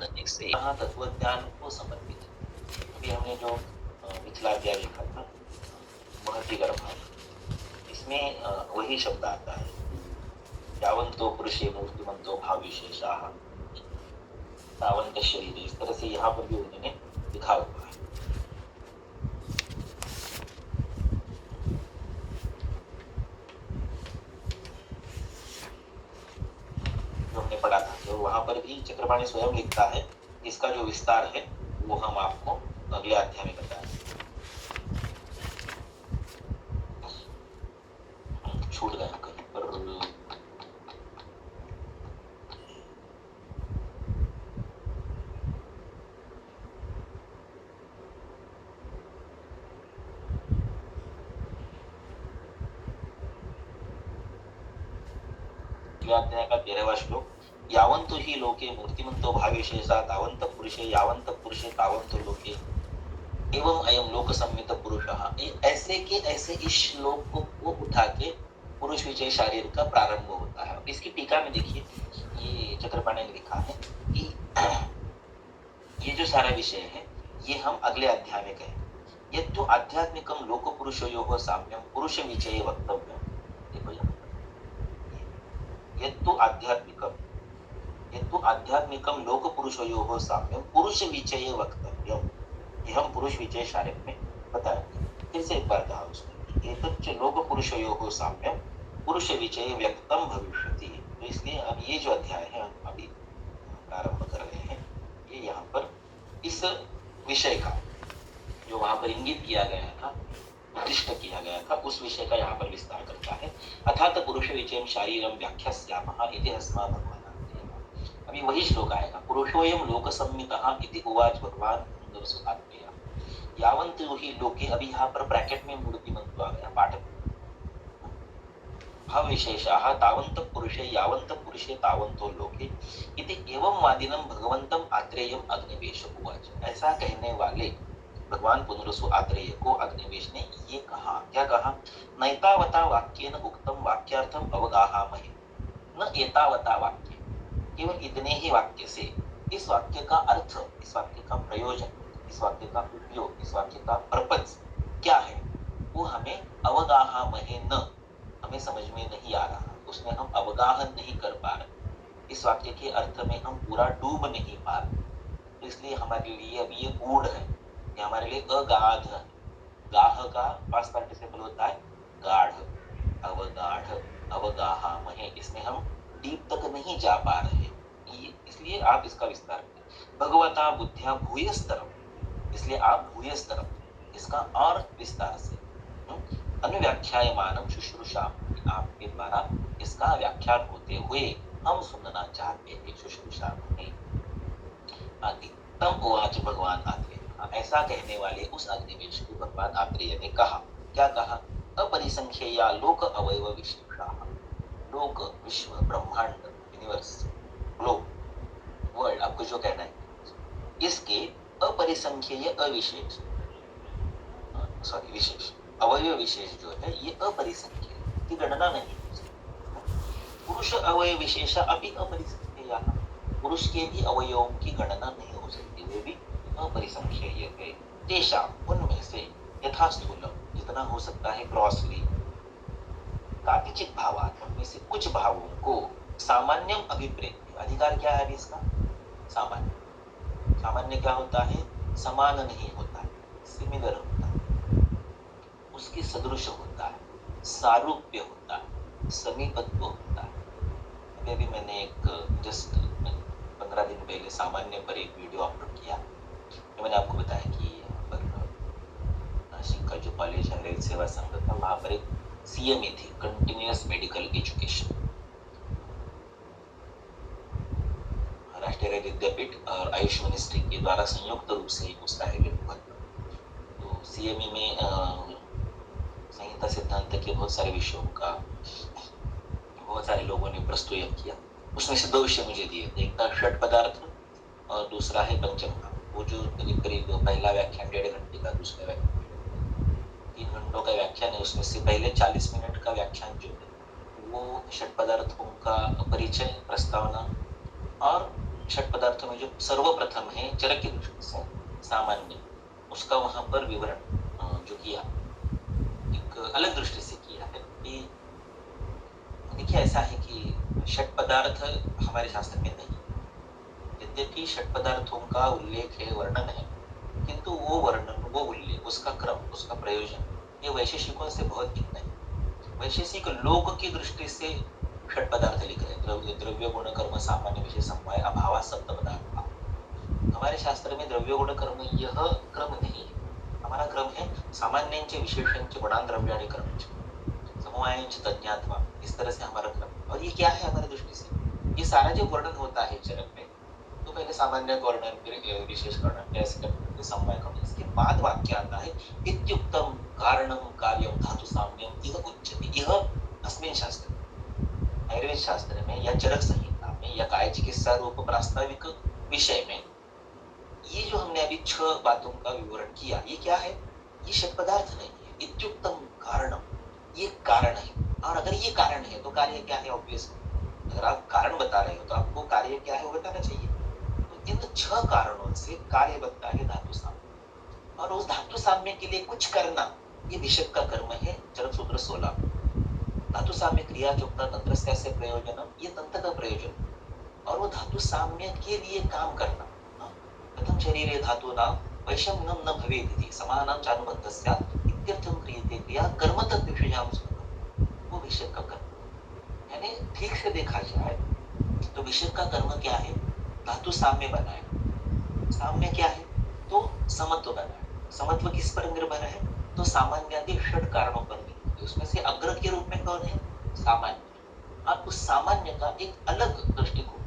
जानने से यहाँ तत्व ज्ञान को समर्पित है। अभी हमने जो पिछला अध्याय लिखा था महति गर्भाव, इसमें वही शब्द आता है यावंतो पुरुषे मूर्तिमंतो भाव विशेषाः तावंत शरीर। इस तरह से यहाँ पर भी उन्होंने लिखा हुआ है। जो हमने पढ़ा था तो वहां पर भी चक्रपाणी स्वयं लिखता है। इसका जो विस्तार है वो हम आपको अगले अध्याय में बताएंगे। छूट गया कहीं पर अध्याय का 13वां श्लोक, यावंतो ही लोके मूर्तिमंतो भावेशेषा तावंत पुरुषे यावंत पुरुषे तावंतो लोके एवं अयम लोक संमित पुरुषः। ऐसे के ऐसे इस श्लोक को उठा के पुरुष विजय शारीर का प्रारंभ होता है। इसकी टीका में देखिए ये चक्रपाणी ने लिखा है कि ये जो सारा विषय है ये हम अगले अध्याय में कहें। ये तो आध्यात्मिकम लोक पुरुषयोः साम्यम पुरुष विजय वक्तव्यम। देखो ये तो आध्यात्मिकम लोक पुरुषयोः साम्यम पुरुष विजय वक्तव्यम। ये हम पुरुष विजय शारीर में बताएंगे। फिर से एक बार कहा उसने एतच्च लोक पुरुषयोः साम्यम पुरुष विजय व्यक्तम भविष्यति। तो इसलिए अब ये जो अध्याय है हम अभी प्रारंभ कर रहे हैं, ये यहाँ पर इस विषय का जो वहां पर इंगित किया गया था, निर्दिष्ट किया गया था, उस विषय का यहाँ पर विस्तार करता है। अर्थात पुरुष विजयम शारीरम व्याख्यास्यामः इति अस्मा भगवान। अभी वही श्लोक आएगा, पुरुषोयम लोक संमितः इति उवाच भगवान सुधात्मया यावंत ही लोके। अभी यहाँ पर ब्रैकेट में मूर्तिमंतो आ गया पाठक भाव विशेषाः तावंत पुरुषे यावंत पुरुषे तावंतो लोके इति एवं वादिनं भगवंतम आत्रेयम अग्निवेश उवाच। ऐसा कहने वाले भगवान पुनरुसु आत्रेय को अग्निवेश ने ये कहा, क्या कहा, नैतावता वाक्येन उक्तम वाक्यार्थम अवगाहामहे न एतावता वाक्य। केवल इतने ही वाक्य से इस वाक्य का अर्थ, इस वाक्य का प्रयोजन, इस वाक्य का उपयोग, इस वाक्य का पर्पस क्या है वो हमें अवगाहामहे न, हमें समझ में नहीं आ रहा, उसमें हम अवगाहन नहीं कर पा रहे, इस वाक्य के अर्थ में हम पूरा डूब नहीं पा रहे। तो इसलिए हमारे लिए अब ये गूढ़ है, ये हमारे लिए अगाध है। गाह का पास्ट पार्टिसिपल होता है गाढ़, अवगाढ़, अवगाहामहे। इसमें हम डीप तक नहीं जा पा रहे, इसलिए आप इसका विस्तार करें। भगवता बुद्धिया भूयस्तरम, इसलिए आप भूयस्तरम इसका और विस्तार से अनुव्याख्यायमानम शुश्रूषा, आपके द्वारा इसका व्याख्यान होते हुए हम सुनना चाहते हैं। शुश्रूषा आदि तम उवाच भगवान आत्रेय। ऐसा कहने वाले उस अग्निवेश को भगवान आत्रेय ने कहा, क्या कहा, अपरिसंख्यया लोक अवयव विशेषाः। लोक, विश्व, ब्रह्मांड, यूनिवर्स, ग्लोब, वर्ल्ड, आपको जो कहना है, इसके अपरिसंख्यय अविशेष, सॉरी विशेष, अवयव विशेष जो है ये अपरिसंख्यय की गणना नहीं हो सकती। पुरुष अवयव विशेष अभी अपरिसंख्यया, पुरुष के भी अवयवों की गणना नहीं हो सकती, वे भी अपरिसंख्यय है। तेषा, उनमें से, यथा स्थूलम, जितना हो सकता है ग्रॉसली, कातिचित भावात, उनमें से कुछ भावों को सामान्यम अभिप्रेत। अधिकार क्या है इसका, सामान्य। सामान्य क्या होता है, समान नहीं होता है, सिमिलर होता है, उसकी सदृश होता है, सारूप्य होता है, समीपत्व होता है। अभी मैंने एक जस्ट 15 दिन पहले सामान्य पर एक वीडियो अपलोड किया। तो मैंने आपको बताया कि यहाँ पर नासिक का जो कॉलेज है रेल सेवा संघ था, वहाँ पर एक CME थी, कंटिन्यूअस मेडिकल एजुकेशन, राष्ट्रीय विद्यापीठ और आयुष मिनिस्ट्री के द्वारा संयुक्त रूप से उसका आयोजन हुआ। तो CME में संहिता सिद्धांत के बहुत सारे विषयों का बहुत सारे लोगों ने प्रस्तुत किया। उसमें से 2 विषय मुझे दिए थे, एक था षट पदार्थ और दूसरा है पंचमहाभूत। वो जो करीब करीब पहला व्याख्यान 1.5 घंटे का, दूसरा व्याख्यान 3 घंटों का व्याख्यान है। उसमें से पहले 40 मिनट का व्याख्यान जो है वो षट पदार्थों का परिचय, प्रस्तावना और षट पदार्थों में जो सर्वप्रथम है चरक की दृष्टि से सामान्य, उसका वहां पर विवरण जो किया एक अलग दृष्टि से किया है कि देखिए ऐसा है कि षट पदार्थ हमारे शास्त्र में नहीं, यद्यपि षट पदार्थों का उल्लेख है, वर्णन है, किंतु वो वर्णन, वो उल्लेख, उसका क्रम, उसका प्रयोजन ये वैशेषिकों से बहुत भिन्न है। वैशेषिक लोक की दृष्टि से षट पदार्थ लिख रहे हैं, द्रव्य गुण कर्म सामान्य विषय समवाय अभाव सप्त पदार्थ। हमारे शास्त्र में द्रव्य गुण कर्म यह क्रम नहीं है, हमारा क्रम है सामान्यांचे विशेषांचे गुणांद्रव्य आणि कर्मचे समवायांचे तज्ञात्वा, इस तरह से हमारा क्रम। और ये क्या है हमारी दृष्टि से, ये सारा जो वर्णन होता है चरक में, तो पहले सामान्य वर्णन, फिर विशेष वर्णन, ऐसे करके समवाय कर्म, इसके बाद वाक्य आता है इत्युक्तम कारणम कार्यम धातु साम्यम इह उच्यते। यह अस्मिन् शास्त्र, आयुर्वेद शास्त्र में या चरक संहिता में या काय चिकित्सा रूप प्रास्ताविक विषय में ये जो हमने अभी 6 बातों का विवरण किया, ये क्या है, ये षट पदार्थ नहीं है। इत्युक्तम कारणम, ये कारण है, और अगर ये कारण है तो कार्य क्या है, ऑब्वियस। अगर आप कारण बता रहे हो तो आपको कार्य क्या है वो बताना चाहिए। तो इन 6 कारणों से कार्य बनता है धातु साम्य, और उस धातु साम्य के लिए कुछ करना, ये विषय का कर्म है। चरक सूत्र 16 धातु साम्य क्रिया चुक्ता तंत्रस्य से प्रयोजनम, ये तंत्र का प्रयोजन, और वो धातु साम्य के लिए काम करना। प्रथम शरीरे धातु नाम वैषम्यम न भवेत् इति समानं चानुबद्धस्यात् इत्यर्थं क्रियते क्रिया कर्म तत् विषयां स्मृतम्, वो विषय का कर्म। यानी ठीक से देखा जाए तो विषय का कर्म क्या है, धातु साम्य बनाए। साम्य क्या है, तो समत्व बनाए। समत्व किस पर निर्भर है, तो सामान्यादि षट कारणों पर निर्भर है। उसमें से अग्र के रूप में कौन है, सामान्य। अब उस सामान्य का एक अलग दृष्टिकोण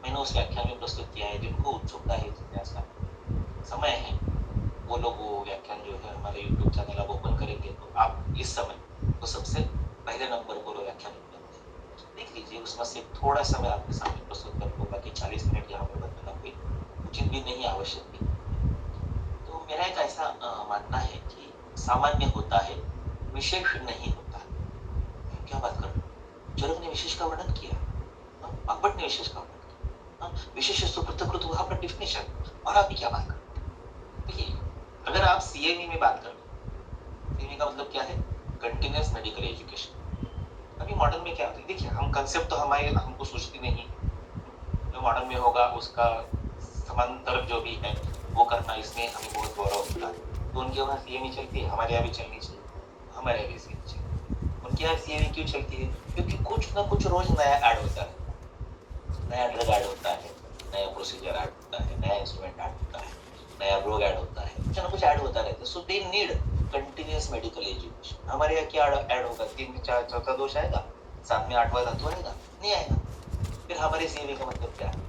मैंने उस व्याख्यान में प्रस्तुत किया है। जिनको उत्सुकता है, जिज्ञासा समय है, वो लोग वो व्याख्यान जो है हमारे YouTube चैनल आप ओपन करेंगे तो आप इस समय तो सबसे पहले नंबर पर वो व्याख्यान देख लीजिए। उसमें से थोड़ा समय आपके सामने प्रस्तुत कर दूंगा कि 40 मिनट यहाँ पर बताना कोई उचित भी नहीं, आवश्यक भी। तो मेरा एक ऐसा मानना है कि सामान्य होता है, विशेष नहीं होता। क्या बात कर रहे हो, चरक ने विशेष का वर्णन किया, भागवत ने विशेष का वर्णन किया, विशेष सुपृथकृत वहां पर डिफिनेशन, और आप क्या बात कर रहे हो। देखिए अगर आप सीएमई में बात कर रहे, सीएमई का मतलब क्या है, कंटिन्यूअस मेडिकल एजुकेशन। अभी मॉडर्न में क्या होता है, देखिए हम कंसेप्ट तो हमारे हमको सोचती नहीं, जो मॉडर्न में होगा उसका समांतर जो भी है वो करना, इसमें हमें बहुत गौरव होता है। तो उनके वहाँ सीएमई चलती है, हमारे यहाँ भी चलनी चाहिए, हमारे यहाँ भी सीएमई चाहिए। उनके यहाँ सीएमई क्यों चलती है, क्योंकि कुछ ना कुछ रोज नया ऐड होता है, नया ड्रग ऐड होता है, नया प्रोसीजर ऐड होता है, नया इंस्ट्रूमेंट ऐड होता है, नया रोग ऐड होता है, कुछ ना कुछ ऐड होता रहता है। So they need continuous medical education. हमारे यहाँ क्या ऐड होगा, 3 में 4 चौथा दोष आएगा, 7 में 8वां धातु आएगा, नहीं आएगा। फिर हमारे सीएमई का मतलब क्या है,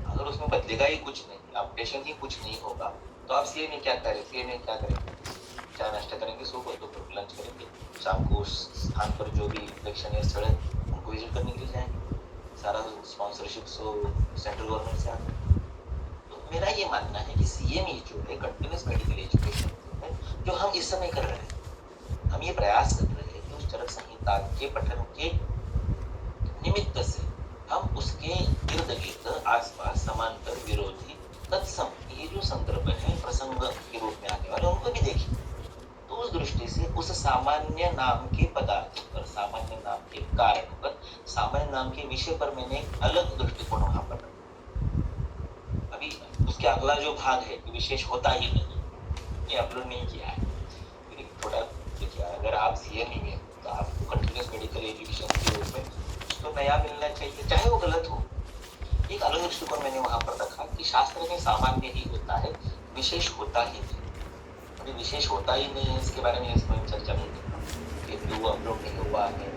अगर उसमें बदलेगा ही कुछ नहीं, अपडेशन ही कुछ नहीं होगा, तो आप सीएमई क्या करें, सीएमई क्या करेंगे, चाय नाश्ता करेंगे, सुबह तो फिर लंच करेंगे, शाम को उस स्थान पर जो भी प्रेक्षणीय स्थल है उनको विजिट करने के लिए जाएंगे। सारा स्पॉन्सरशिप सेंट्रल गवर्नमेंट से आता है। तो मेरा ये मानना है कि सीएमई जो है कंटिन्यूअस मेडिकल एजुकेशन है, जो हम इस समय कर रहे हैं, हम ये प्रयास कर रहे हैं कि उस चरक संहिता के पठन के निमित्त से हम उसके इर्द गिर्द आसपास समांतर विरोधी तत्सम ये जो संदर्भ है प्रसंग के रूप में आने वाले उनको भी देखें। तो उस दृष्टि से उस सामान्य नाम के पदार्थ पर, सामान्य नाम के कारण पर, सामान्य नाम के विषय पर मैंने एक अलग दृष्टिकोण वहां पर रखा। अभी उसके अगला जो भाग है कि विशेष होता ही नहीं, ये अपलोड नहीं किया है। थोड़ा देखिए, अगर आप सीएमई में तो आपको कंटिन्यूअस मेडिकल एजुकेशन के रूप में तो नया मिलना चाहिए, चाहे वो गलत हो। एक अलग दृष्टिकोण मैंने वहां पर रखा कि शास्त्र में सामान्य ही होता है, विशेष होता ही नहीं। अभी विशेष होता ही नहीं है, इसके बारे में इसमें चर्चा नहीं करता, वो अपलोड नहीं हुआ है,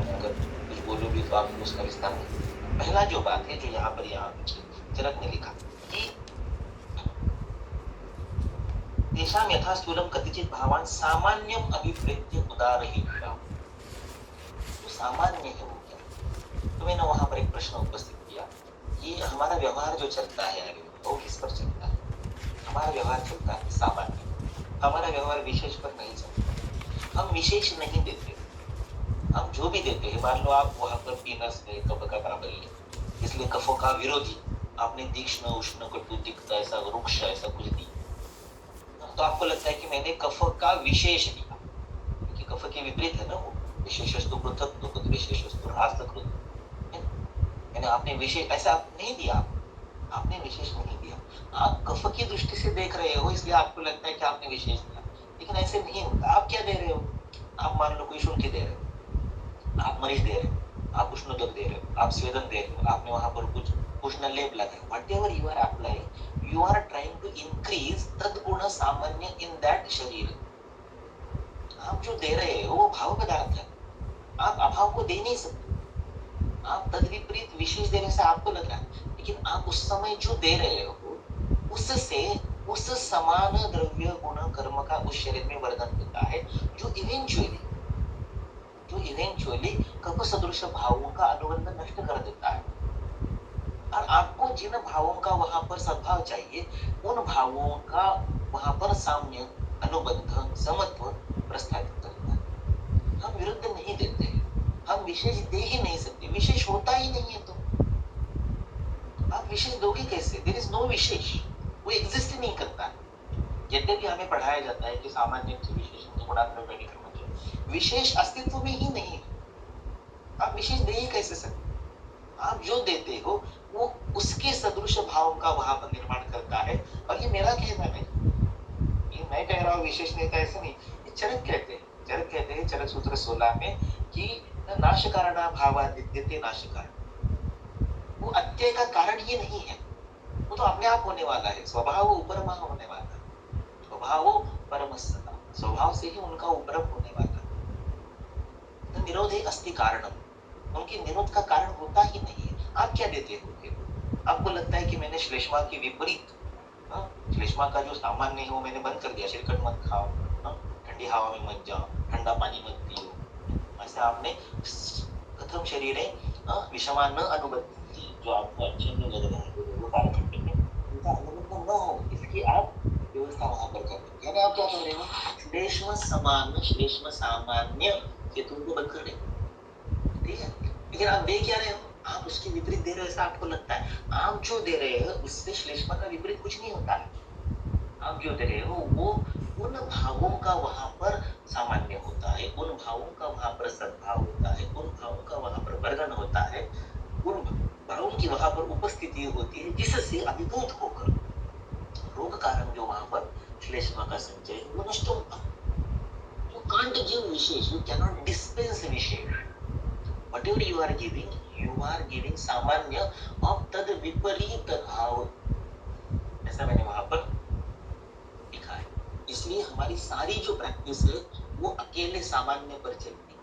अगर कुछ बोलो भी तो आप उसका विस्तार नहीं। पहला जो बात है जो यहाँ पर चरक ने लिखा कि तेषां यथा स्थूलम कतिचित भावान सामान्यम अभिप्रेत्य उदारहीषा। तो सामान्य है वो क्या, तो मैंने वहां पर एक प्रश्न उपस्थित किया, ये हमारा व्यवहार जो चलता है वो किस पर चलता है, हमारा व्यवहार चलता है सामान्य, हमारा व्यवहार विशेष पर नहीं चलता। हम विशेष नहीं देते, हम जो भी देते हैं, मान लो आप वहां पर पीनस में कफ का प्राबल्य, इसलिए कफों का विरोधी आपने तीक्ष्ण उष्ण कटु तिक्त ऐसा वृक्ष ऐसा कुछ दिया, तो आपको लगता है कि मैंने कफ का विशेष दिया, क्योंकि कफ के विपरीत है ना वो, विशेषस्तु पृथक तो विशेषस्तु ह्रास कृत, यानी आपने विशेष ऐसा नहीं दिया, आपने विशेष नहीं दिया। आप कफ की दृष्टि से देख रहे हो इसलिए आपको लगता है कि आपने विशेष दिया, लेकिन ऐसे नहीं होता। आप क्या दे रहे हो? आप मान लो कोई शुल्क दे रहे हो, आप मरीज दे रहे हो, आप उष्णोदक दे रहे हो, आप स्वेदन दे रहे हो, आपने वहां पर कुछ उष्ण लेप लगाया, whatever you are applying, you are trying to increase तद्गुण सामान्य इन दैट शरीर। आप जो दे रहे हो वो भाव पदार्थ है, आप अभाव को दे नहीं सकते। आप तद विपरीत विशेष देने से आपको लग रहा है, लेकिन आप उस समय जो दे रहे हो उससे उस समान द्रव्य गुण कर्म का उस शरीर में वर्धन होता है, जो इवेंचुअली कफ सदृश भावों का अनुबंध नष्ट कर देता है। और आपको जिन भावों का वहां पर सद्भाव चाहिए, उन भावों का वहां पर साम्य अनुबंध समत्व प्रस्थापित करता है। हम विरुद्ध नहीं देते, हम विशेष दे ही नहीं सकते, विशेष होता ही नहीं है। तो आप विशेष दोगे कैसे? देयर इज नो विशेष, वो एग्जिस्ट ही नहीं करता। यद्यपि हमें पढ़ाया जाता है कि सामान्य विशेष गुणात्मक व्यक्ति करना चाहिए, विशेष अस्तित्व में ही नहीं है, आप विशेष दे ही कैसे सकते? आप जो देते हो वो उसके सदृश भाव का वहां पर निर्माण करता है। और ये मेरा कहना नहीं, ये मैं कह रहा हूँ विशेष नहीं था ऐसे नहीं, ये चरक कहते हैं चरक सूत्र 16 में कि नाश कारण भावादित्यते नाश कारण, वो अत्यय का कारण ही नहीं है, वो तो अपने आप होने वाला है, स्वभाव उपरमा होने वाला है, स्वभाव परमस्तता, स्वभाव से ही उनका उपरम होने वाला है। तो निरोधे अस्ति कारणम, उनके निरोध का कारण होता ही नहीं है। आप क्या देते हो? आपको लगता है कि मैंने श्लेष्मा के विपरीत, श्लेष्मा का जो सामान्य है वो मैंने बंद कर दिया, शिरकट मत खाओ, ठंडी हवा में मत जाओ, ठंडा पानी मत पियो, ऐसे आपने कथम शरीर विषमा न अनुबंधी, जो आपको अच्छे नहीं लग रहा है वो कालखंड में उनका अनुबंध न हो, इसकी आप व्यवस्था वहां पर कर रहे हो। यानी आप क्या कर रहे हो? श्लेष्म समान श्लेष्म सामान्य हेतु को बंद कर रहे हो, ठीक है। लेकिन आप दे क्या रहे हो? आप उसके विपरीत दे रहे हो, ऐसा आपको लगता है। आप जो दे रहे हो उससे श्लेष्मा का विपरीत कुछ नहीं होता है। आप जो दे रहे हो वो उन भावों का वहां पर सामान्य होता है, उन भावों का वहां पर सद्भाव होता है, उन भावों का वहां पर वर्धन होता है, उन भावों की वहां पर उपस्थिति होती है, जिससे अभिभूत होकर रोग कारण जो वहां पर श्लेष्मा का संचय वो नष्ट होता है। You can't give wishes, you cannot dispense wishes. Whatever you are giving सामान्य of तद विपरीत भाव, ऐसा मैंने वहां पर लिखा है। इसलिए हमारी सारी जो प्रैक्टिस है वो अकेले सामान्य पर चलती है,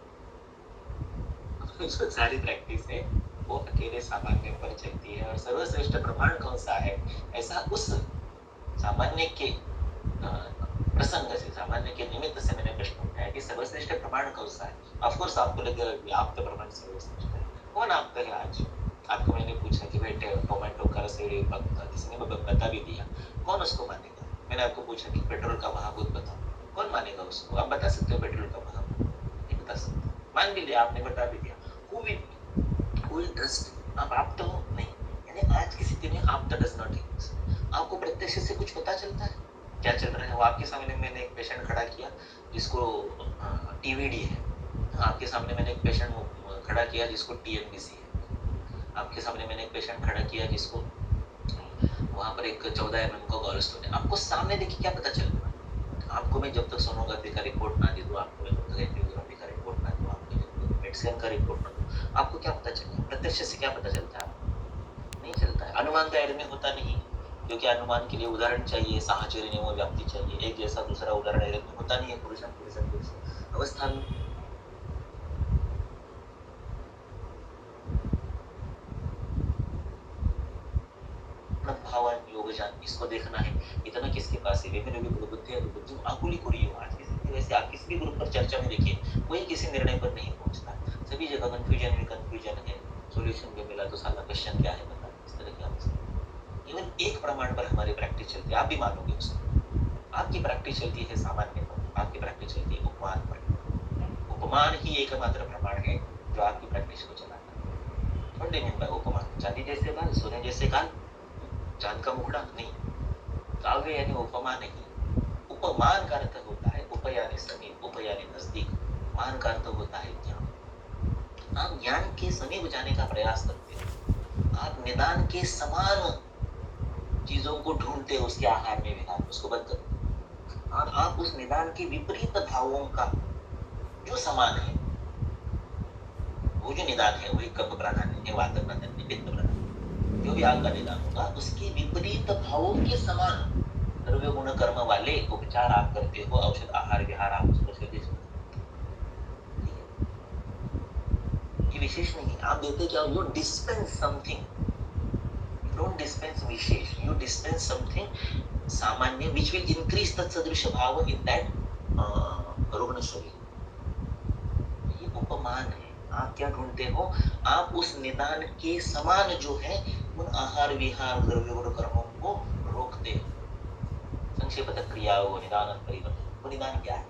जो सारी प्रैक्टिस है वो अकेले सामान्य पर चलती है। और सर्वश्रेष्ठ प्रमाण कौन सा है? ऐसा उस सामान्य के प्रसंग से, सामान्य के निमित्त से मैंने प्रश्न उठाया कि सर्वश्रेष्ठ प्रमाण कौन सा है। ऑफ कोर्स आपको लगेगा आप तो प्रमाण सर्वश्रेष्ठ है। कौन आपका है आज? आपको मैंने पूछा कि बेटे टोमेटो का रस किसी ने बता भी दिया, कौन उसको मानेगा? मैंने आपको पूछा कि पेट्रोल का महाभूत बताओ, कौन मानेगा उसको? आप बता सकते हो पेट्रोल का महाभूत? नहीं बता सकते, मान भी लिया आपने, बता भी दिया, who will trust? आप तो नहीं, यानी आज की स्थिति में आप तो डज नॉट एग्जिस्ट। आपको प्रत्यक्ष से कुछ पता चलता है क्या चल रहा है? वो आपके सामने मैंने एक पेशेंट खड़ा किया जिसको टीवीडी है, आपके सामने मैंने एक पेशेंट खड़ा किया जिसको टीएमबीसी है, आपके सामने मैंने एक पेशेंट खड़ा किया जिसको वहां पर एक 14 mm का गॉलस्टोन है। आपको सामने देखिए क्या पता चल रहा है? आपको मैं जब तक सोनोग्राफी का रिपोर्ट ना दे दूं, आपको मैं जब तक एंजियोग्राफी का रिपोर्ट ना दूं, आपको जब तक पेट स्कैन का रिपोर्ट ना दूं, आपको क्या पता चलेगा? प्रत्यक्ष से क्या पता चलता है? नहीं चलता है। अनुमान दायरे में होता नहीं, क्योंकि अनुमान के लिए उदाहरण चाहिए, साहचर्य नियम व्याप्ति चाहिए, एक जैसा दूसरा उदाहरण होता नहीं है पुरुष अवस्था में। भावन योगजान, इसको देखना है, इतना किसके पास है? विभिन्न बुद्धि बुद्धि आकुली कुरी हो। आज की स्थिति वैसे आप किसी भी ग्रुप पर चर्चा में देखिए, कोई किसी निर्णय पर नहीं पहुंचता, सभी जगह कंफ्यूजन है, सॉल्यूशन भी मिला तो साला क्वेश्चन क्या है बता, इस तरह की अवस्था। केवल एक प्रमाण पर हमारी प्रैक्टिस चलती है, आप भी मानोगे उसको। आपकी प्रैक्टिस चलती है सामान्य पर, आपकी प्रैक्टिस चलती है उपमान पर। उपमान ही एकमात्र प्रमाण है जो आपकी प्रैक्टिस को चलाता है। मीन बाय उपमान, चांदी जैसे बाल, सोने जैसे कान, चांद का मुखड़ा नहीं, काव्य यानी उपमा नहीं। उपमान का अर्थ होता है उप यानी समीप, उप यानी नजदीक, मान का अर्थ होता है ज्ञान। आप ज्ञान के समीप जाने का प्रयास करते हो, आप निदान के समान चीजों को ढूंढते हो उसके आहार में विहार, उसको बंद करो, और आप उस निदान के विपरीत भावों का जो समान है, वो जो निदान है वही कप प्राधान्य है, वात प्राधान्य, पित्त प्राधान्य, जो भी आपका निदान होगा उसके विपरीत भावों के समान द्रव्य गुण कर्म वाले उपचार आप करते हो, औषध आहार विहार आप उसको सर्विस में, ये विशेष नहीं है। आप देते क्या, you dispense something, you don't dispense विशेष, यू डिस्पेंस समथिंग सामान्य which will increase तत्सदृश भाव in that रुग्ण शरीर। ये उपमान है। आप क्या ढूंढते हो, आप उस निदान के समान जो है उन आहार विहार द्रव्य गुण कर्मों को रोकते हो। संक्षेपतः क्रिया वो निदान परिवर्तन, वो निदान क्या है,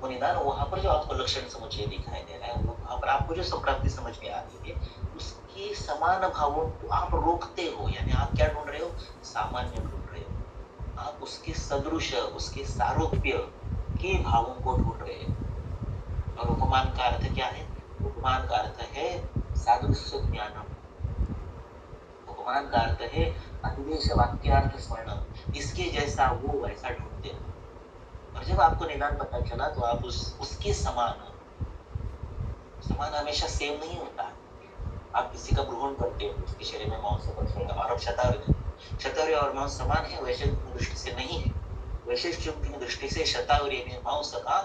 वो निदान वहां पर जो आपको लक्षण समुच्चय दिखाई दे रहा है, वो वहां पर आपको जो संप्राप्ति समझ में आ रही है, उसके समान भावों को आप रोकते हो। यानी आप क्या ढूंढ रहे हो, सामान्य ढूंढ रहे हो, आप उसके सदृश, उसके सारूप्य के भावों को ढूंढ रहे हो। और उपमान का अर्थ क्या है, उपमान का अर्थ है सादृश्य ज्ञानम, उपमान का अर्थ है अधिदेश वाक्यार्थ स्मरणम, इसके जैसा वो वैसा ढूंढते हो। और जब आपको निदान पता चला तो आप उसके समान हमेशा सेम नहीं होता। आप किसी का ग्रहण करते हो, उसके शरीर में मांस और शतावरी और मांस समान है, वैशिष्ट दृष्टि से नहीं है। वैशिष्ट की दृष्टि से शतावरी में मांस का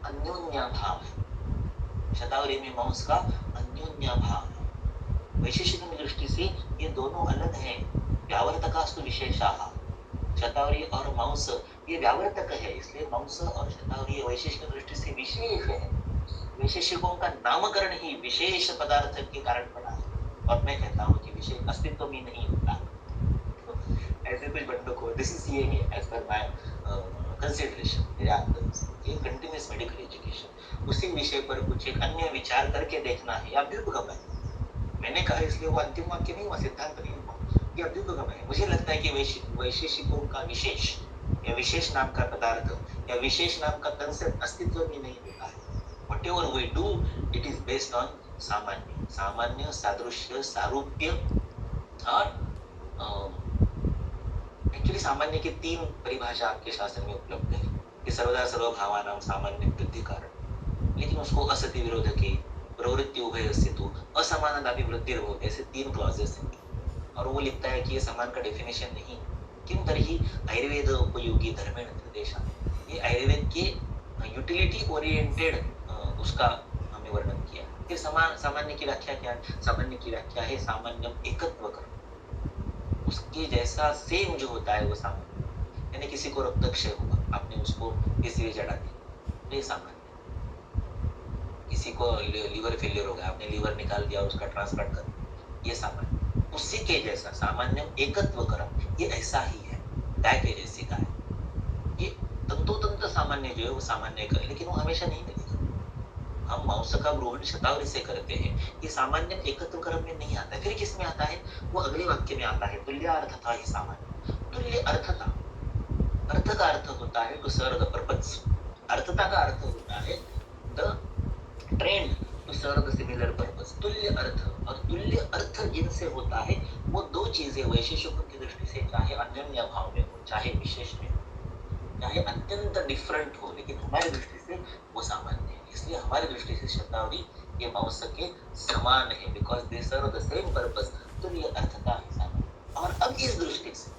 अन्योन्या भाव है, शतावरी में मांस का अन्योन्या भाव है। वैशिष्ट की दृष्टि से ये दोनों अलग हैं। व्यावर्तकास्तु विशेषाः, शतावरी और मांस ये व्यावर्तक है, इसलिए मांस और शतावरी वैशिष्ट की दृष्टि से विशेष है। वैशेषिकों का नामकरण ही विशेष पदार्थ के कारण बना है। और मैं कहता हूँ कि विशेष अस्तित्व में नहीं होता। ऐसे कुछ बंदों को this is CMA as per my consideration, ये कंटिन्यूअस मेडिकल एजुकेशन, उसी विषय पर कुछ एक अन्य विचार करके देखना है, या अभ्युपगम है। मैंने कहा इसलिए वो अंतिम वाक्य नहीं हुआ, सिद्धांत नहीं हुआ, ये अभ्युपगम है। मुझे लगता है कि वैशेषिकों का विशेष या विशेष नाम का पदार्थ या विशेष नाम का कंसेप्ट अस्तित्व में नहीं होता है। Whatever we do, it is based on सामान्य, सामान्य, सादृश्य, सारूप्य। और एक्चुअली सामान्य की 3 परिभाषा आपके शास्त्र में उपलब्ध है कि सर्वदा सर्वभावानां सामान्य वृद्धि कारण, लेकिन उसको असति विरोधके प्रवृत्ति उभय अस्तित्व असमानादापि वृद्धि होते, ऐसे 3 क्लॉजेस हैं। और वो लिखता है कि ये समान का डेफिनेशन नहीं, किम तर्हि आयुर्वेद उपयोगी धर्मेण निर्देशा, ये आयुर्वेद के यूटिलिटी ओरिएंटेड उसका हमने वर्णन किया। फिर सामान्य की व्याख्या क्या है, सामान्य की व्याख्या है सामान्यम एकत्व कर्म, उसके जैसा सेम जो होता है वो सामान्य। यानी किसी को रक्तक्षय हुआ, आपने उसको किसी चढ़ा दिया, ये सामान्य। किसी को लीवर फेलियर हो गया, आपने लीवर निकाल दिया, उसका ट्रांसप्लांट कर दिया, ये सामान्य। उसी के जैसा सामान्यम एकत्व कर्म, ये ऐसा ही है, गाय के जैसी गाय। ये तंतोतंत्र सामान्य जो है वो सामान्य करे, लेकिन वो हमेशा नहीं मिलेगा। हम मांस का ग्रहण शतावरी से करते हैं, ये सामान्य एकत्व कर्म में नहीं आता है। फिर किस में आता है, वो अगले वाक्य में आता है, तुल्यार्थता ही सामान्य। तुल्य अर्थता, अर्थ का अर्थ होता है टू सर्व द पर्पस, अर्थता का अर्थ होता है the trend to serve the similar purpose. तुल्य अर्थ, और तुल्य अर्थ जिनसे होता है वो 2 चीजें वैशेषिकों की दृष्टि से, चाहे अन्योन्य भाव में हो, चाहे विशेष में हो, चाहे अत्यंत डिफरेंट हो, लेकिन हमारी दृष्टि से वो सामान्य है। इसलिए हमारी दृष्टि से शतावरी ये मांस के समान है, because they serve the same purpose, तो ये अर्थता है सामान्य। और अब इस दृष्टि से,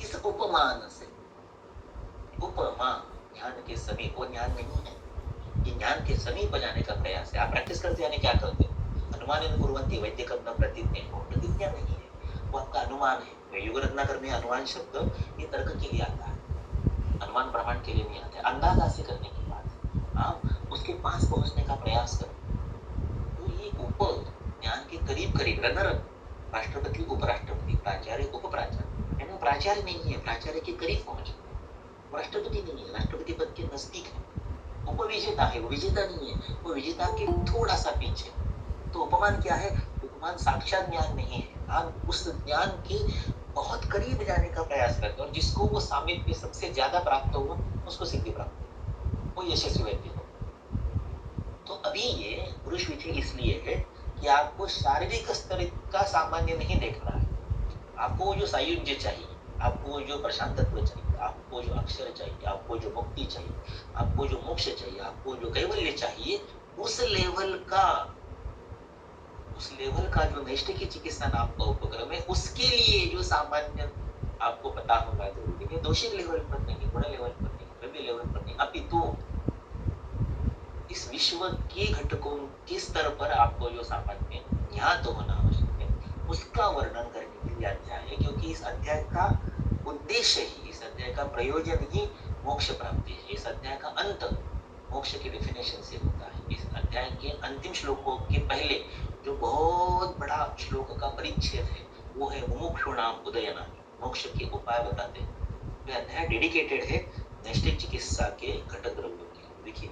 इस उपमान से, उपमा ज्ञान के समीप, वो ज्ञान नहीं है, ये ज्ञान के समीप जाने का प्रयास है। आप प्रैक्टिस करते यानी क्या करते हो, अनुमान कुर्वन्ति वैद्यकं न प्रतिज्ञा, प्रतिज्ञा नहीं है, वो आपका अनुमान है। युग रत्नाकर में अनुमान शब्द ये तर्क के लिए आता है, अनुमान प्रमाण के लिए नहीं आता है, अंदाजा से करने की बात है। आप उसके पास पहुंचने का प्रयास करो, तो ये उप ज्ञान के करीब करीब, रनर, राष्ट्रपति, उपराष्ट्रपति, प्राचार्य, उपप्राचार्य, यानी प्राचार्य नहीं है, प्राचार्य के करीब पहुंचे, राष्ट्रपति नहीं है, राष्ट्रपति पद के नजदीक है। उपविजेता है, वो विजेता नहीं है, वो विजेता के थोड़ा सा पीछे। तो उपमान क्या है, उपमान साक्षात ज्ञान नहीं है, आप उस ज्ञान के बहुत करीब जाने का प्रयास करते हैं और जिसको वो सामीप्य सबसे ज्यादा प्राप्त हुआ उसको सिद्धि प्राप्त, वो यशस्वी व्यक्ति हो। तो अभी ये पुरुष विधि इसलिए है कि आपको शारीरिक स्तर का सामान्य नहीं देखना है, आपको जो सायुज्य चाहिए, आपको जो प्रशांतत्व चाहिए, आपको जो अक्षर चाहिए, आपको जो मुक्ति चाहिए, आपको जो मोक्ष चाहिए, आपको जो कैवल्य चाहिए, उस लेवल का जो नैष्ठिक चिकित्सा नाम का उपक्रम है, उसके लिए जो सामान्य आपको पता होना जरूरी है। दोषिक लेवल पर नहीं, गुण लेवल पर नहीं, द्रव्य लेवल पर नहीं, अपितु इस विश्व के घटकों के स्तर पर आपको जो सामान्य ज्ञात होना आवश्यक है, उसका वर्णन करने के लिए अध्याय है। क्योंकि इस अध्याय का उद्देश्य ही, इस अध्याय का प्रयोजन ही मोक्ष प्राप्ति है। इस अध्याय का अंत मोक्ष के डेफिनेशन से होता है। इस अध्याय के अंतिम श्लोकों के पहले जो बहुत बड़ा श्लोक का परिच्छेद है, वो है मुमुक्षुणाम उदयना, मोक्ष के उपाय बताते हैं। यह अध्याय डेडिकेटेड है नैष्ठिक चिकित्सा के घटक द्रव्यों के। देखिए,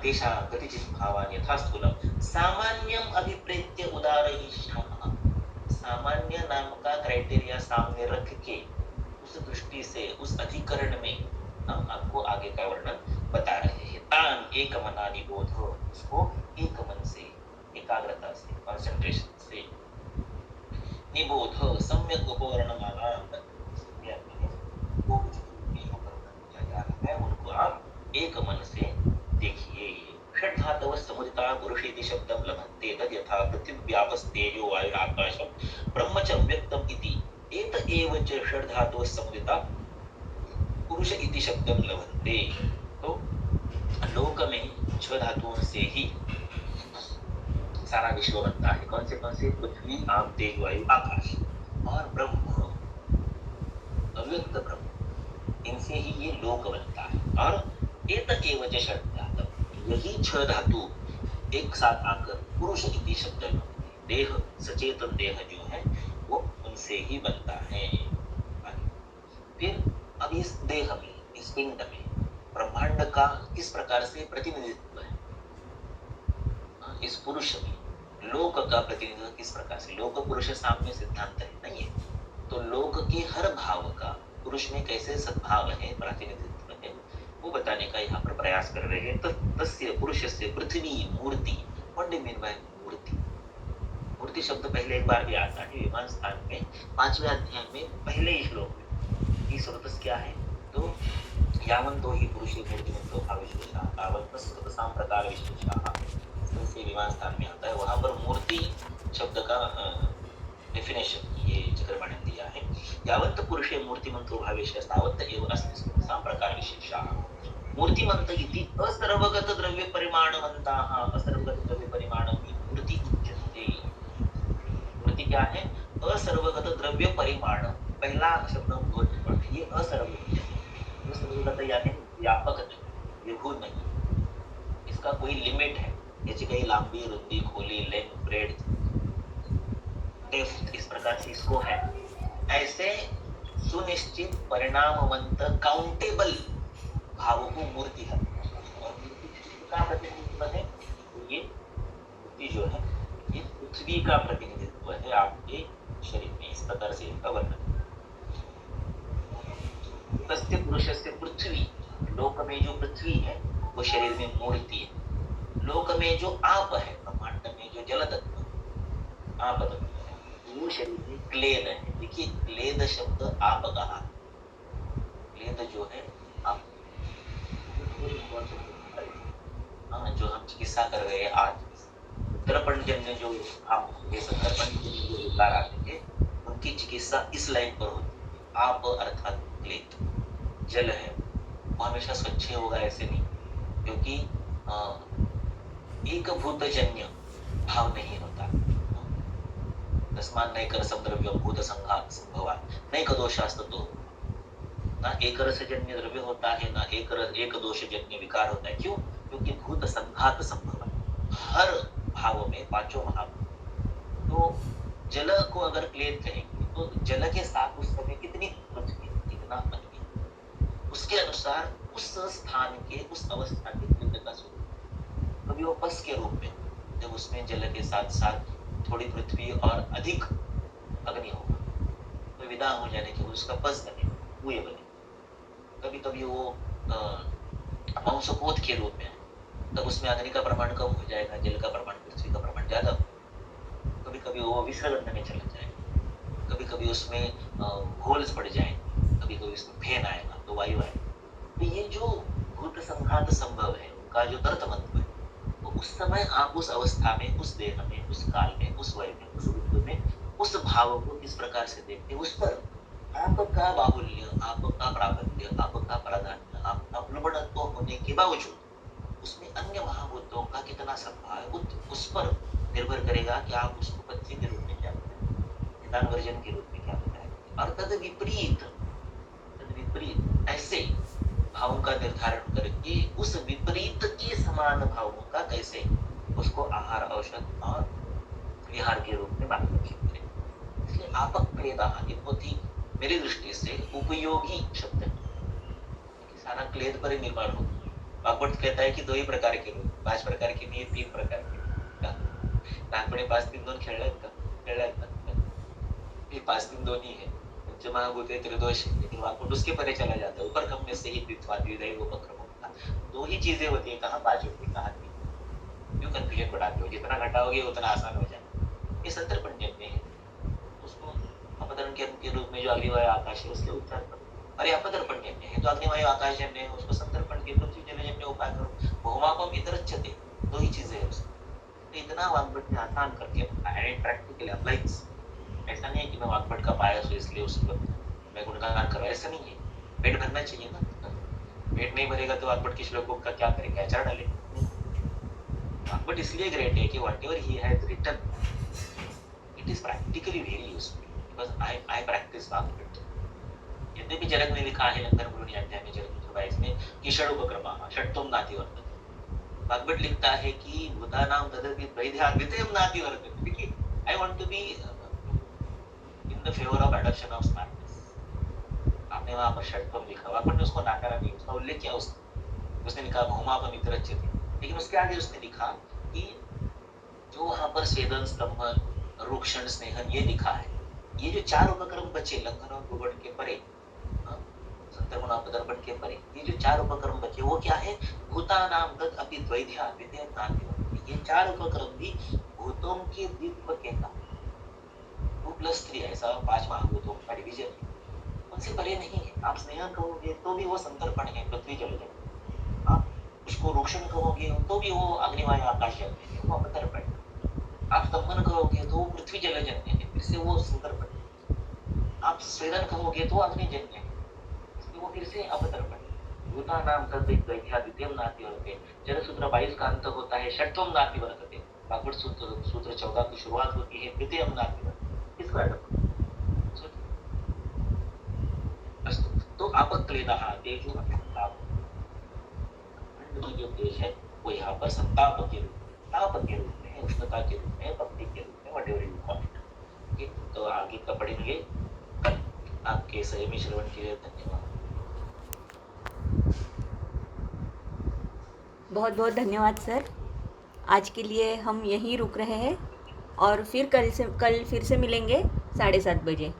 तेषां गतिचित् भावान् यथा स्थूलम् सामान्यम अभिप्रेत्य उदारयिष्यामः। सामान्य नाम का क्राइटेरिया सामने रख के उस दृष्टि से, उस अधिकरण में हम आपको आगे का वर्णन बता रहे हैं। तान एक मना निबोध, उसको एक मन से, एकाग्रता से, कंसंट्रेशन से निबोध, सम्यक उपवर्णमाला है, उनको आप एक मन से देखिए। षड्धातव समुदिता पुरुषेति शब्दं लभन्ते तद् यथा पृथिव्यापस्तेजो वायुराकाशं ब्रह्म च अव्यक्तम् इति एत एव च षड्धातव समुदिता पुरुष इति शब्दं लभन्ते। तो लोक में छह धातुओं से ही सारा विश्व बनता है। कौन से? पृथ्वी, आप, तेज, वायु, आकाश और ब्रह्म, अव्यक्त ब्रह्म, इनसे ही ये लोक बनता है। और एत एव च षड्धातव, यही छह धातु एक साथ आकर पुरुष इति शब्द में, देह, सचेतन देह जो है वो उनसे ही बनता है। फिर अब इस देह में, इस पिंड में ब्रह्मांड का किस प्रकार से प्रतिनिधित्व है, इस पुरुष में लोक का प्रतिनिधित्व किस प्रकार से, लोक पुरुष साम्य सिद्धांत है नहीं है, तो लोक के हर भाव का पुरुष में कैसे सद्भाव है, प्रतिनिधित्व है, वो बताने का यहाँ पर प्रयास कर रहे हैं। तो तस्य पुरुषस्य पृथ्वी मूर्ति, what do you mean by मूर्ति? मूर्ति शब्द पहले एक बार भी आता है विमान स्थान में 5वें अध्याय में पहले ही श्लोक में। इस स्रोत क्या है? तो यावन्तो ही पुरुषे मूर्तिमन्तो भाविशेषः तावन्त स्रोतसां प्रकार विशेषः, से विमान स्थान में आता है। वहां पर मूर्ति शब्द का डेफिनेशन ये चक्रवाणी ने दिया है। यावन्त पुरुषे मूर्तिमन्तो भाविशेषः तावन्त एव अस्ति स्रोतसां प्रकार विशेषः। मूर्तिमन्त इति असर्वगत द्रव्य परिमाणवन्ताः, असर्वगत द्रव्य परिमाणं ही मूर्ति उच्यते। मूर्ति क्या है? असर्वगत द्रव्य परिमाण, पहला शब्द हम बोल चुका है, ये असर्वगत है। असर्वगत यानी व्यापक नहीं, विभू नहीं, इसका कोई लिमिट है, जैसे कहीं लंबी, रुंदी, खोली, लेंथ, ब्रेड्थ, डेप्थ, इस प्रकार से इसको है। ऐसे सुनिश्चित परिणामवंत काउंटेबल भावों को मूर्ति है। और मूर्ति का प्रतिनिधित्व है, तो ये मूर्ति जो है ये पृथ्वी का प्रतिनिधित्व है आपके शरीर में। इस प्रकार से इनका वर्णन। तस्य पुरुषस्य पृथ्वी, लोक में जो पृथ्वी है वो शरीर में मूर्ति है। लोक में जो आप है, ब्रह्मांड में जो जल तत्व, आप तत्व है, वो शरीर में क्लेद है। देखिए, क्लेद शब्द आप कहा, क्लेद जो है आप, जो हम चिकित्सा कर रहे हैं आज, उत्तरपंजन्य जो आप संतरपंजन्य जो विकार आते थे, उनकी चिकित्सा इस लाइन पर होती है। आप अर्थात क्लेद, जल है वो हमेशा स्वच्छ होगा ऐसे नहीं, क्योंकि एक भूतजन्य भाव नहीं होता। तस्मात् नैक रसं द्रव्यं भूत संघात संभवात् नैक दोषास्ततो, ना एक रसजन्य द्रव्य होता है, ना एक दोषजन्य विकार होता है। क्यों? क्योंकि भूत संघात संभव, हर भाव में पांचों महाभूत। तो जल को अगर क्लेद कहेंगे तो जल के साथ उस समय कितनी पृथ्वी, कितना पृथ्वी, उसके अनुसार उस स्थान के, उस अवस्था के पिंड का स्वरूप। कभी वो पस के रूप में, जब उसमें जल के साथ साथ थोड़ी पृथ्वी और अधिक अग्नि होगा, तो विदा हो जाने के बाद उसका पस बने, कुएं बने। कभी कभी वो मांसपोत के रूप में है, तब उसमें अग्नि का प्रमाण कम हो जाएगा, जल का प्रमाण, पृथ्वी का प्रमाण ज्यादा हो। कभी कभी वो विसर्जन में चला जाएगा, कभी कभी उसमें होल्स पड़ जाए, कभी कभी उसमें फेन आएगा, तो वायु आएगा। तो ये जो भूत संघात संभव है, उनका जो तर्तमंत्र है, तो उस समय आप उस अवस्था में, उस देह में, उस काल में, उस वय में, उस रूप में, उस भाव को किस प्रकार से देखते हैं, उस पर आपका बाहुल्य, आपका प्राबल्य, आपका प्राधान्य, आपका प्रबलत्व होने के बावजूद उसमें अन्य महाभूतों का कितना सद्भाव, उस पर निर्भर करेगा कि आप उसको पत्नी के रूप में क्या बताएं, निदान वर्जन के रूप में क्या बताएं। और तद विपरीत ऐसे भावों का निर्धारण करके उस विपरीत के समान भावों का कैसे उसको आहार, औषध और विहार के रूप में मार्गदर्शन करें। इसलिए आपक क्लेदः ये बहुत ही मेरी दृष्टि से उपयोगी शब्द है कि सारा क्लेद पर ही निर्माण हो। वाग्भट कहता है कि 2 ही प्रकार के लोग, 5 प्रकार के नहीं, 3 प्रकार के। लहानपणी 5-3-2 खेळलायत का? ये 5-3-2 ही है। पंचमहाभूत त्रिदोष है, लेकिन वाग्भट उसके परे चला जाता है। ऊपर कम में से ही द्वित्वा द्विदैव उपक्रम होता है। 2 ही चीजें होती है, कहाँ 5 होती है, कहाँ 3। क्यों कंफ्यूजन बढ़ाते हो? जितना घटाओगे उतना आसान हो जाएगा। ये संतर्पणजन्य है। उसको अपतरण के रूप में जो अग्निवायु आकाश है उसके उच्चार करो। अरे अपतर्पणजन्य है तो अग्निवायु आकाशजन्य है, उसको संतर्पण के पृथ्वी जलजन्य उपाय करो। भौमापम इतरच्यते, 2 ही चीजें है उसमें। तो इतना वाग्भट ने आसान करके एंड प्रैक्टिकली अप्लाइज। ऐसा नहीं है कि मैं वाग्भट का पायस हूँ इसलिए उसको मैं गुणगान कर रहा, ऐसा नहीं है। पेट भरना चाहिए ना, पेट नहीं भरेगा तो वाग्भट के श्लोकों का क्या करेगा, अचार डालेगा। वाग्भट इसलिए ग्रेट है कि whatever he has written it is practically very useful, because I practice Vagbhata. यद्यपि जनक ने लिखा है नंदन गुरुनी अध्याय में जनक 22 में कि षड उपक्रमा षट्तम नाति वर्तते। वाग्भट लिखता है कि भूतानां तदपि द्वैध्यां द्वितीयं नाति वर्तते। देखिए, I want to be in the favour of adoption of smartness. आपने वहां पर षट्तम लिखा, वाग्भट ने उसको नाकारा नहीं, उसका उल्लेख किया उसने लिखा भौमापम इतरच्यते, लेकिन उसके आगे उसने लिखा कि जो वहां पर स्वेदन, स्तंभन, रूक्षण, स्नेहन ये लिखा है, ये जो 4 उपक्रम बचे लंघन और गुण के परे, संतर्पण अपतर्पण के परे, ये जो 4 उपक्रम बचे वो क्या है? भूतानां तद अपि द्वैध्या द्वितीयं नाति वर्तते। ये 4 उपक्रम भी भूतों के द्वित्व के का 2+3 ऐसा 5 महाभूतों का डिवीजन है, उनसे परे नहीं है। आप स्नेहन कहोगे तो भी वो संतर्पण है, पृथ्वी जल जल। आप उसको रूक्षण कहोगे तो भी वो अग्निवायु आकाश जल है, वो अपतर्पण। आप स्तंभन कहोगे तो वो पृथ्वी जल जन्य है, फिर से वो संतर्पण। आप स्वेदन कहोगे तो अग्निजन्य है, इसलिए वो फिर से अपतर्पण। भूतानां तद द्वैध्या द्वितीयं नाति वर्तते। जलसूत्र 22 का अंत होता है षट्तम नाति वर्तते। वाग्भट सूत्र 14 की शुरुआत होती है द्वितीयं नाति वर्तते। इसको अडॉप्ट अस्तु। तो अपक्लेदः तेजो अभिताप, जो तेज है वो यहाँ पर संताप के रूप में, ताप के रूप में, उष्णता के रूप में, भक्ति के रूप में, व्हाटएवर यू कॉल इट। तो आगे का पढ़ेंगे कल। आपके संयमी श्रवण के लिए धन्यवाद। बहुत बहुत धन्यवाद सर। आज के लिए हम यहीं रुक रहे हैं और फिर कल फिर से मिलेंगे 7:30 बजे।